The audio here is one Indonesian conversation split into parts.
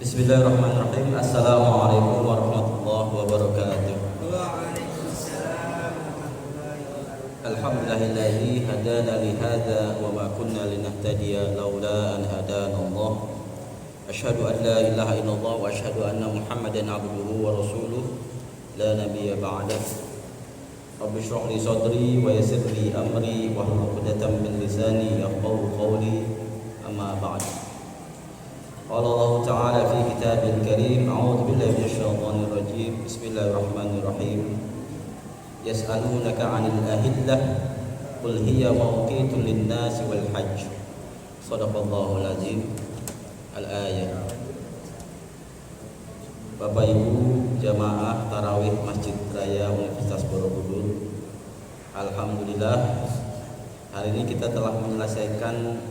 Bismillahirrahmanirrahim. Assalamualaikum warahmatullahi wabarakatuh. Waalaikumsalam warahmatullahi wabarakatuh. Alhamdulillahilladzi hadana li hadza wa ma kunna linahtadiya laula an hadana Allah. Asyhadu an la ilaha illallah wa asyhadu anna Muhammadan abduhu wa rasuluh la nabiyya ba'dah. Rabbi shrah li sadri wa yassir li amri wahlul 'uqdatam min lisani yafqahu qawli. Amma ba'd. Qala Allah Ta'ala fi kitabil karim, a'udzu billahi minasyaitonir rajim. Bismillahirrahmanirrahim. Yas'alunaka 'anil ahillah qul hiya mawqitu lin-nasi wal hajj. Shadaqallahul azim. Al-ayat. Bapak Ibu jamaah tarawih Masjid Raya Universitas Borobudur, alhamdulillah hari ini kita telah menyelesaikan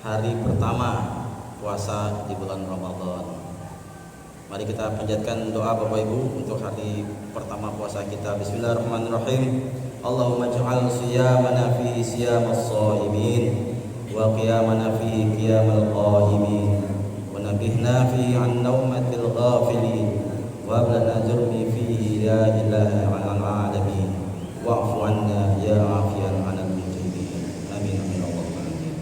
hari pertama puasa di bulan Ramadan. Mari kita panjatkan doa Bapak Ibu untuk hari pertama puasa kita. Bismillahirrahmanirrahim. Allahumma ij'al siyamana fihi siyamas shaimin wa qiyamana fihi qiyamal qa'imin wa nabihna fihi an naumatil ghafilin wa ablana jurmi fihi la ilaha illalal alamin wa'fu anna ya afiyan 'anil mujrimin. Amin amin Allahumma amin.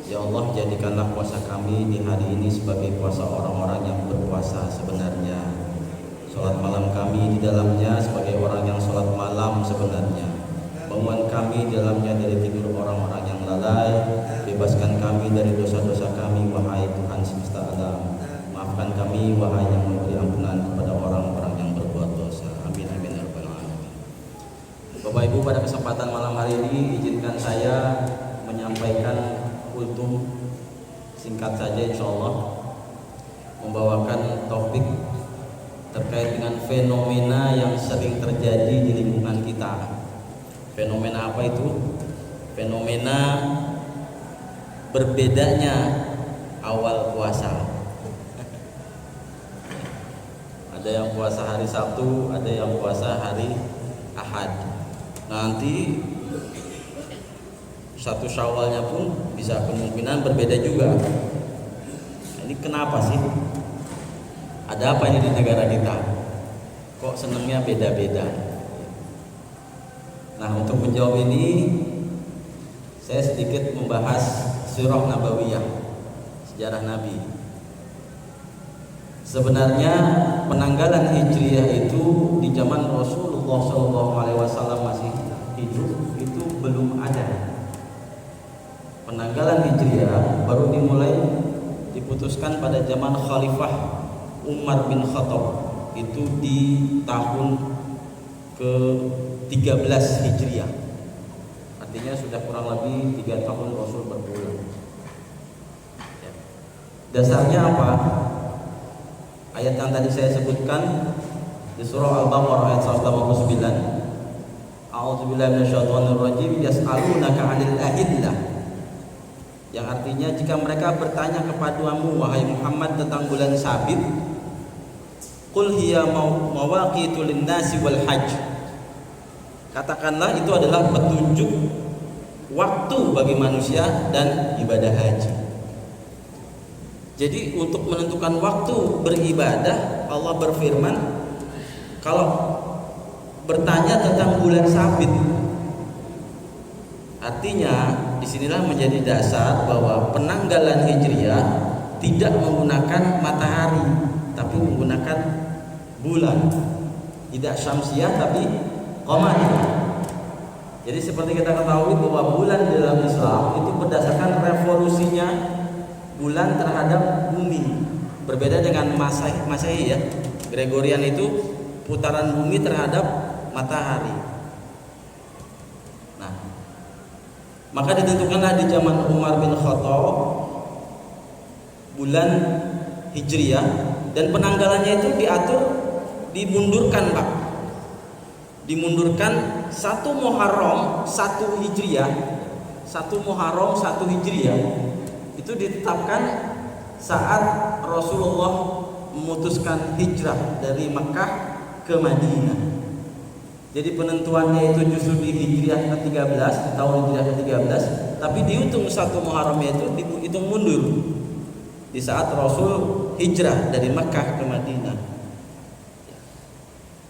Ya Allah, jadikanlah puasa kami di hari ini sebagai puasa orang-orang yang berpuasa sebenarnya. Salat malam kami di dalamnya sebagai orang yang salat malam sebenarnya. Bangun kami di dalamnya dari tidur orang-orang yang lalai. Bebaskan kami dari dosa-dosa kami, wahai Tuhan semesta alam. Maafkan kami, wahai yang memberi ampunan kepada orang-orang yang berbuat dosa. Amin amin ya rabbal alamin. Bapak Ibu, pada kesempatan malam hari ini izinkan saya menyampaikan kultum singkat saja, insyaallah, membawakan topik terkait dengan fenomena yang sering terjadi di lingkungan kita. Fenomena apa itu? Fenomena berbedanya awal puasa. Ada yang puasa hari Sabtu, ada yang puasa hari Ahad. Nanti satu Syawalnya pun bisa kemungkinan berbeda juga. Ini kenapa sih? Ada apa ini di negara kita? Kok senangnya beda-beda? Nah, untuk menjawab ini saya sedikit membahas sirah nabawiyah, sejarah Nabi. Sebenarnya penanggalan Hijriyah itu di zaman Rasulullah SAW masih hidup itu belum ada. Penanggalan Hijriyah baru dimulai diputuskan pada zaman Khalifah Umar bin Khattab, itu di tahun ke-13 Hijriah. Artinya sudah kurang lebih 3 tahun Rasul berpulang. Ya. Dasarnya apa? Ayat yang tadi saya sebutkan di surah Al-Baqarah ayat 189. A'udzubillahi minasyaitonir rajim. Yas'alunaka 'anil ahillah. Yang artinya jika mereka bertanya kepadamu wahai Muhammad tentang bulan sabit, qul hiya mawaqitu lin-nasi wal hajj. Katakanlah itu adalah petunjuk waktu bagi manusia dan ibadah haji. Jadi untuk menentukan waktu beribadah, Allah berfirman kalau bertanya tentang bulan sabit, artinya disinilah menjadi dasar bahwa penanggalan Hijriyah tidak menggunakan matahari, tapi menggunakan bulan. Tidak syamsiah tapi qamariyah. Jadi seperti kita ketahui bahwa bulan dalam Islam itu berdasarkan revolusinya bulan terhadap bumi. Berbeda dengan Masehi ya. Gregorian itu putaran bumi terhadap matahari. Nah, maka ditentukanlah di zaman Umar bin Khattab bulan Hijriyah, dan penanggalannya itu dimundurkan, Pak. Dimundurkan 1 Muharram 1 Hijriah. 1 Muharram 1 Hijriah itu ditetapkan saat Rasulullah memutuskan hijrah dari Makkah ke Madinah. Jadi penentuannya itu justru di Hijriah ke-13, di tahun Hijriah ke-13, tapi dihitung 1 Muharram itu dihitung mundur. di saat Rasul hijrah dari Makkah ke Madinah.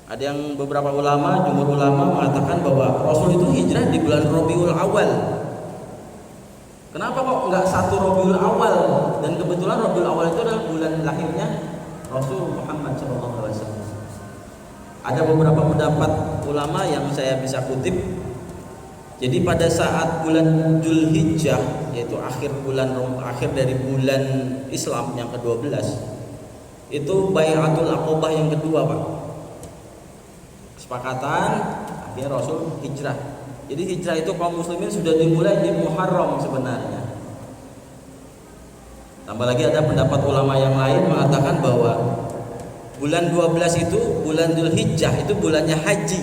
Ada yang beberapa ulama, jumhur ulama mengatakan bahwa Rasul itu hijrah di bulan Rabiul Awal. Kenapa kok nggak 1 Rabiul Awal? Dan kebetulan Rabiul Awal itu adalah bulan lahirnya Rasul Muhammad SAW. Ada beberapa pendapat ulama yang saya bisa kutip. Jadi pada saat bulan Dzulhijjah, yaitu akhir dari bulan Islam yang ke-12, itu Bai'atul Aqobah yang kedua, Pak. Kesepakatan akhirnya Rasul hijrah. Jadi hijrah itu kaum muslimin sudah dimulai di Muharram sebenarnya. Tambah lagi ada pendapat ulama yang lain mengatakan bahwa bulan 12 itu bulan Dzulhijjah, itu bulannya haji.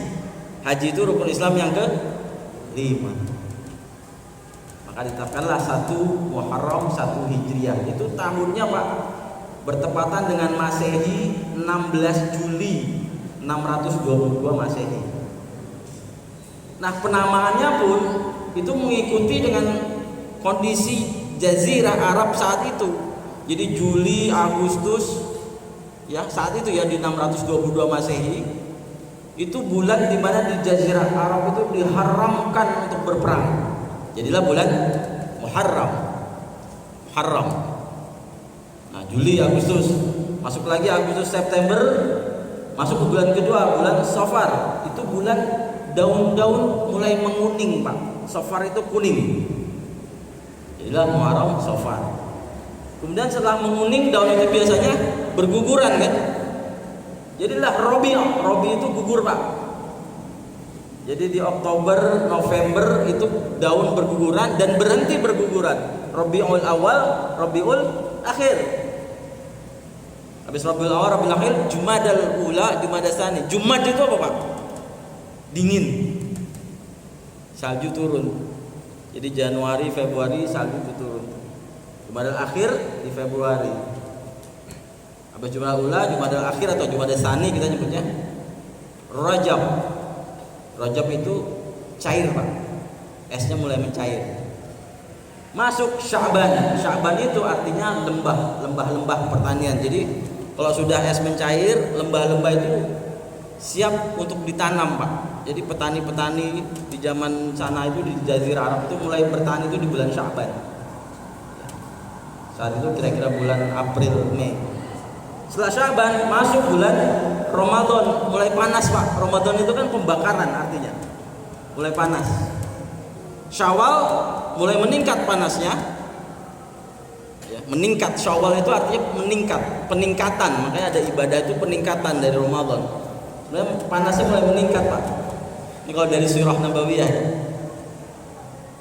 Haji itu rukun Islam yang ke-5. Maka ditetapkanlah 1 Muharram 1 Hijriah. Itu tahunnya, Pak, bertepatan dengan Masehi 16 Juli 622 Masehi. Nah, penamaannya pun itu mengikuti dengan kondisi jazirah Arab saat itu. Jadi Juli, Agustus, ya saat itu ya di 622 Masehi, itu bulan di mana di jazirah Arab itu diharamkan untuk berperang. Jadilah bulan Muharram. Nah, Juli, Agustus, masuk lagi Agustus, September, masuk ke bulan kedua, bulan Safar. Itu bulan daun-daun mulai menguning, Pak. Safar itu kuning. Jadilah Muharram, Safar. Kemudian setelah menguning, daun itu biasanya berguguran, kan? Jadilah Robi itu gugur, Pak. Jadi di Oktober, November itu daun berguguran dan berhenti berguguran. Rabiul Awal, Rabiul Akhir. Habis Rabiul Awal, Rabiul Akhir, Jumadal Ula, Jumadal Tsani. Jumad itu apa, Pak? Dingin. Salju turun. Jadi Januari, Februari salju itu turun. Jumadal Akhir di Februari. Habis Jumadal Ula, Jumadal Akhir atau Jumadal Tsani kita nyebutnya. Rajab itu cair, Pak. Esnya mulai mencair. Masuk Sya'ban. Sya'ban itu artinya lembah pertanian. Jadi kalau sudah es mencair, lembah-lembah itu siap untuk ditanam, Pak. Jadi petani-petani di zaman sana itu di Jazirah Arab itu mulai bertani itu di bulan Sya'ban. Saat itu kira-kira bulan April, Mei. Setelah Sya'ban masuk bulan Ramadan, mulai panas, Pak. Ramadan itu kan pembakaran artinya. Mulai panas. Syawal mulai meningkat panasnya. Ya, meningkat. Syawal itu artinya meningkat, peningkatan. Makanya ada ibadah itu peningkatan dari Ramadan. Sebenarnya panasnya mulai meningkat, Pak. Ini kalau dari Sirah Nabawiyah.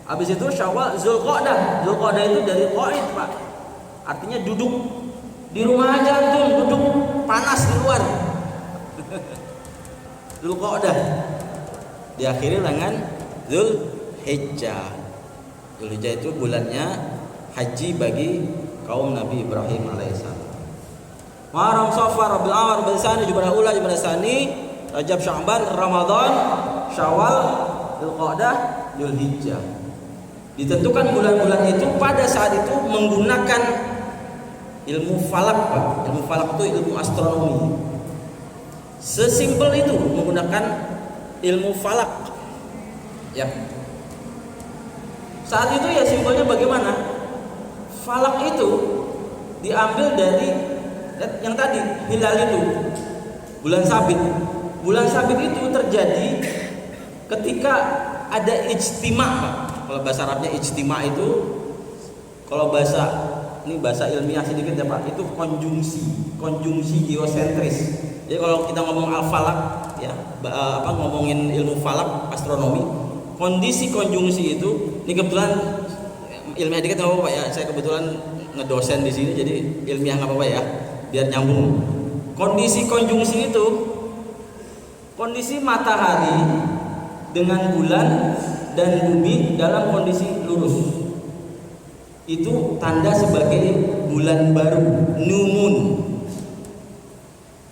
Habis itu Syawal, Zulqa'dah. Zulqa'dah itu dari qaid, Pak. Artinya duduk di rumah aja tuh, duduk panas di luar. Zulqa'dah. Diakhiri dengan Dzulhijjah. Dzulhijjah itu bulannya haji bagi kaum Nabi Ibrahim alaihissalam. Muharram, Safar, Rabiul Awal, Rabiul Tsani, Jumadal Ula, Jumadal Tsani, Rajab, Sya'ban, Ramadan, Syawal, Dzulqa'dah, Dzulhijjah. Ditentukan bulan-bulan itu pada saat itu menggunakan ilmu falak, Pak. Ilmu falak itu ilmu astronomi. Sesimpel itu menggunakan ilmu falak. Ya. Saat itu ya simpelnya bagaimana? Falak itu diambil dari yang tadi, hilal itu, bulan sabit. Bulan sabit itu terjadi ketika ada ijtima, Pak. Kalau bahasa Arabnya ijtima itu, kalau ini bahasa ilmiah sedikit ya, Pak, itu konjungsi geosentris. Jadi kalau kita ngomong al-falak ya, ngomongin ilmu falak, astronomi, kondisi konjungsi itu, ini kebetulan ilmiah dikit nggak apa-apa ya, saya kebetulan ngedosen di sini jadi ilmiah nggak apa-apa ya, biar nyambung. Kondisi konjungsi itu kondisi matahari dengan bulan dan bumi dalam kondisi lurus. Itu tanda sebagai bulan baru, new moon.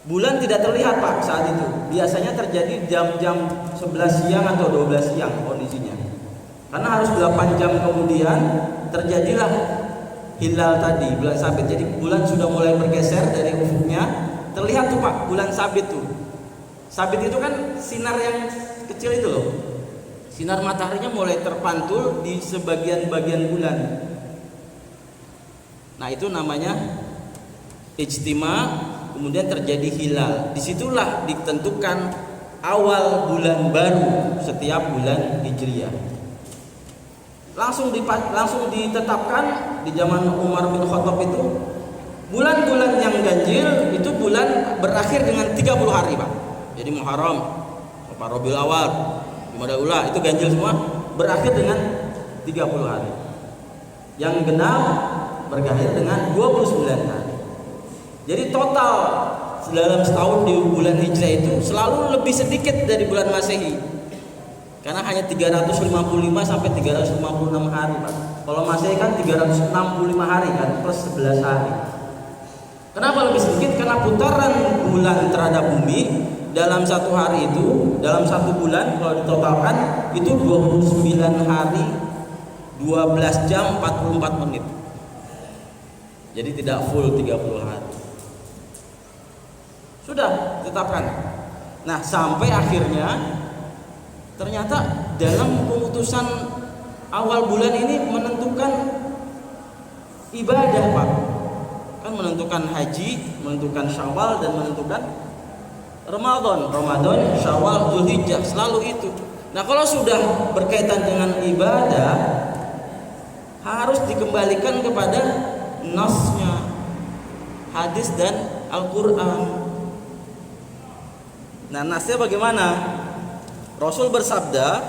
Bulan tidak terlihat, Pak, saat itu. Biasanya terjadi jam-jam 11 siang atau 12 siang kondisinya. Karena harus 8 jam kemudian terjadilah hilal tadi, bulan sabit. Jadi bulan sudah mulai bergeser dari ufuknya, terlihat tuh Pak bulan sabit tuh. Sabit itu kan sinar yang kecil itu loh. Sinar mataharinya mulai terpantul di sebagian-bagian bulan. Nah itu namanya ijtima, kemudian terjadi hilal. Disitulah ditentukan awal bulan baru setiap bulan Hijriah. Langsung ditetapkan di zaman Umar bin Khattab itu bulan-bulan yang ganjil itu bulan berakhir dengan 30 hari Pak. Jadi Muharram, Rabiul Awal, Jumadal Ula itu ganjil semua, berakhir dengan 30 hari. Yang genap berakhir dengan 29 hari. Jadi total dalam setahun di bulan Hijriah itu selalu lebih sedikit dari bulan Masehi. Karena hanya 355 sampai 356 hari Pak. Kalau Masehi kan 365 hari kan plus 11 hari. Kenapa lebih sedikit? Karena putaran bulan terhadap bumi dalam satu hari itu, dalam satu bulan kalau ditotalkan itu 29 hari 12 jam 44 menit. Jadi tidak full 30 hari. Sudah ditetapkan. Nah, sampai akhirnya ternyata dalam pemutusan awal bulan ini menentukan ibadah Pak. Kan menentukan haji, menentukan Syawal dan menentukan Ramadan, Syawal, Dzulhijjah, selalu itu. Nah, kalau sudah berkaitan dengan ibadah harus dikembalikan kepada nasnya, hadis dan Al-Qur'an. Nah, nasnya bagaimana? Rasul bersabda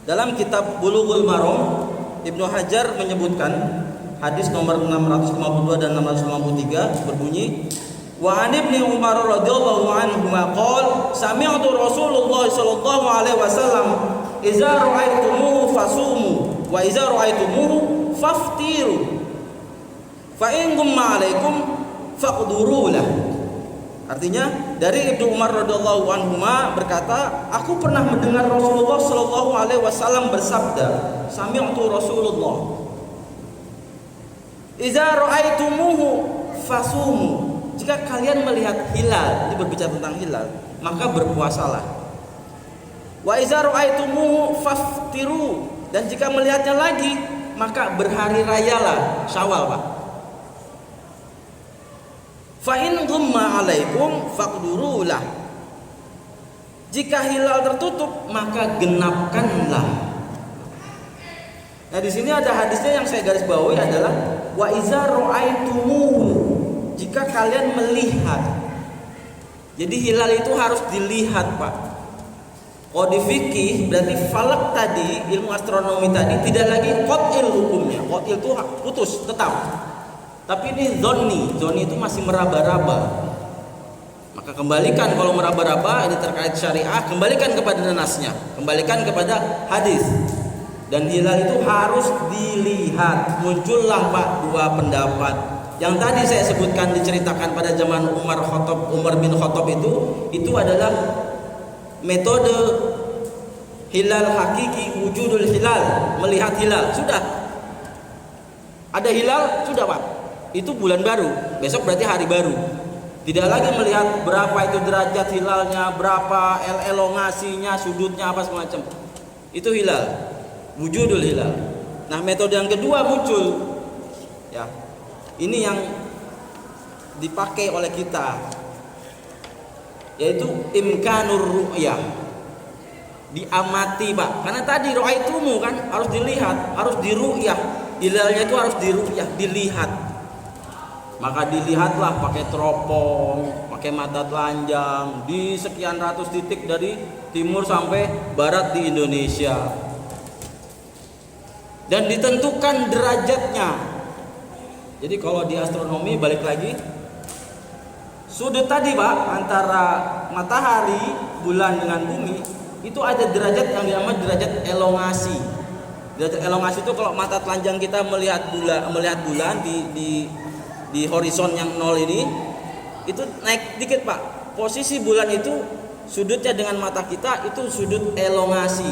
dalam kitab Bulughul Maram, Ibnu Hajar menyebutkan hadis nomor 652 dan 653 berbunyi, wa an Ibnu Umar radhiyallahu anhu qala sami'tu Rasulullah sallallahu alaihi wasallam idza ra'aitumuhu fasumu wa idza ra'aitumuhu faftiru fa in gumma 'alaikum faqduru lah. Artinya dari Ibnu Umar radhiyallahu anhu berkata, aku pernah mendengar Rasulullah sallallahu alaihi wasallam bersabda, sami'tu Rasulullah idza ra'aitumuhu fasumu. Jika kalian melihat hilal, ini berbicara tentang hilal, maka berpuasalah. Wa idza ra'aitumuhu faftiru, dan jika melihatnya lagi, maka berhari rayalah, Syawal Pak. Fa in ghumma 'alaikum faqdurulah. Jika hilal tertutup, maka genapkanlah. Nah, di sini ada hadisnya yang saya garis bawahi adalah wa iza ra'aitumuhu, jika kalian melihat. Jadi hilal itu harus dilihat Pak. Kalau di fikih berarti falak tadi, ilmu astronomi tadi tidak lagi qat'il hukumnya. Qat'il itu putus tetap. Tapi ini zonni itu masih meraba-raba. Maka kembalikan, kalau meraba-raba ini terkait syariah, kembalikan kepada nasnya, kembalikan kepada hadis. Dan hilal itu harus dilihat. Muncullah Pak dua pendapat. Yang tadi saya sebutkan diceritakan pada zaman Umar bin Khattab itu adalah metode hilal hakiki, wujudul hilal, melihat hilal. Sudah ada hilal, sudah Pak, itu bulan baru, besok berarti hari baru. Tidak lagi melihat berapa itu derajat hilalnya, berapa elongasinya, sudutnya apa semacam. Itu hilal, wujudul hilal. Nah, metode yang kedua muncul, ya, ini yang dipakai oleh kita, yaitu imkanur ru'yah, diamati Pak. Karena tadi ra'aitumu kan harus dilihat, harus diru'yah. Hilalnya itu harus diru'yah, dilihat. Maka dilihatlah pakai teropong, pakai mata telanjang di sekian ratus titik dari timur sampai barat di Indonesia. Dan ditentukan derajatnya. Jadi kalau di astronomi balik lagi, sudut tadi Pak antara matahari, bulan dengan bumi itu ada derajat yang dinamakan derajat elongasi. Derajat elongasi itu kalau mata telanjang kita melihat bulan di horizon yang 0 ini, itu naik dikit Pak. Posisi bulan itu sudutnya dengan mata kita itu sudut elongasi.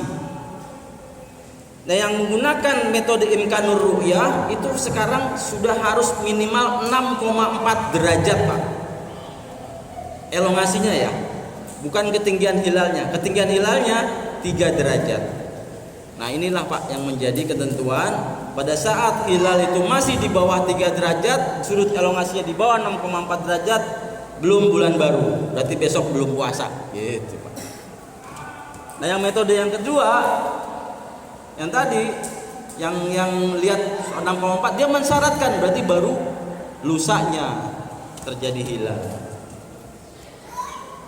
Nah, yang menggunakan metode imkanur ru'yah itu sekarang sudah harus minimal 6,4 derajat, Pak. Elongasinya ya, bukan ketinggian hilalnya. Ketinggian hilalnya 3 derajat. Nah, inilah Pak yang menjadi ketentuan. Pada saat hilal itu masih di bawah 3 derajat, sudut elongasinya di bawah 6,4 derajat, belum bulan baru. Berarti besok belum puasa. Gitu, Pak. Nah, yang metode yang kedua, yang tadi yang lihat 6,4 dia mensyaratkan berarti baru lusanya terjadi hilal.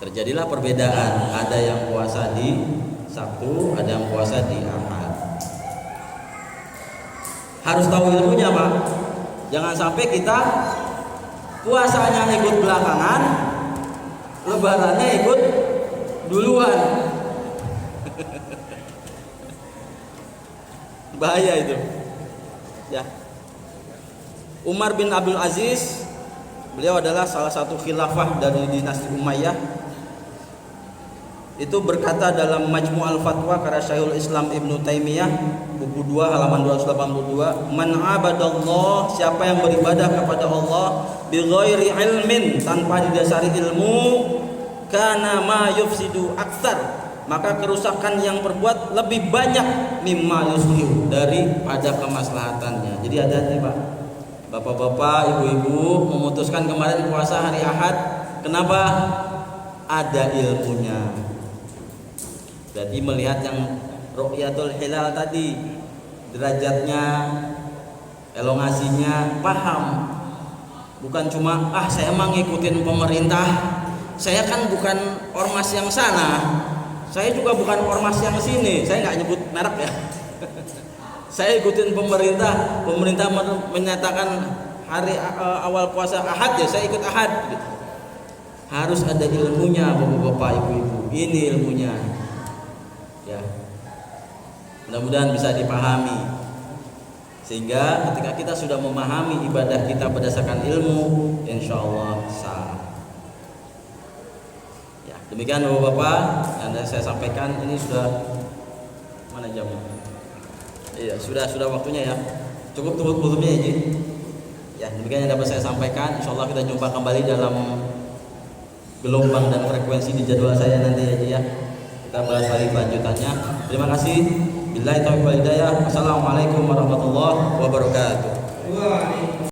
Terjadilah perbedaan, ada yang puasa di Sabtu, ada yang puasa di Ahad. Harus tahu ilmunya, Pak. Jangan sampai kita puasanya ikut belakangan, lebarannya ikut duluan. Bahaya itu. Ya. Umar bin Abdul Aziz, beliau adalah salah satu khilafah dari dinasti Umayyah. Itu berkata dalam Majmu' al-Fatwa karya Syekhul Islam Ibnu Taimiyah, buku 2 halaman 282, "Man 'abadallah, siapa yang beribadah kepada Allah bi ghairi ilmin, tanpa didasari ilmu, kana ma yufsidu aktsar, maka kerusakan yang perbuat lebih banyak mimma yuslihu, daripada kemaslahatannya." Jadi hati-hati, Pak. Bapak-bapak, ibu-ibu memutuskan kemarin puasa hari Ahad, kenapa? Ada ilmunya. Berarti melihat yang ru'yatul hilal tadi, derajatnya, elongasinya, paham. Bukan cuma saya emang ngikutin pemerintah, saya kan bukan ormas yang sana, saya juga bukan ormas yang sini, saya nggak nyebut merek ya. Saya ikutin pemerintah menyatakan hari awal puasa Ahad, ya saya ikut Ahad. Harus ada ilmunya, bapak-bapak, ibu-ibu. Ini ilmunya. Ya. Mudah-mudahan bisa dipahami. Sehingga ketika kita sudah memahami ibadah kita berdasarkan ilmu, insya Allah sah. Ya, demikian bapak-bapak yang saya sampaikan. Ini sudah mana jamnya? Iya, sudah waktunya ya. Cukup tutupnya ya, ya, demikian yang dapat saya sampaikan. Insya Allah kita jumpa kembali dalam gelombang dan frekuensi di jadwal saya nanti ya, Ji, ya. Kita bahas lagi kelanjutannya. Terima kasih. Billahi taufiq wal hidayah. Wassalamualaikum warahmatullahi wabarakatuh. Waalaikumsalam.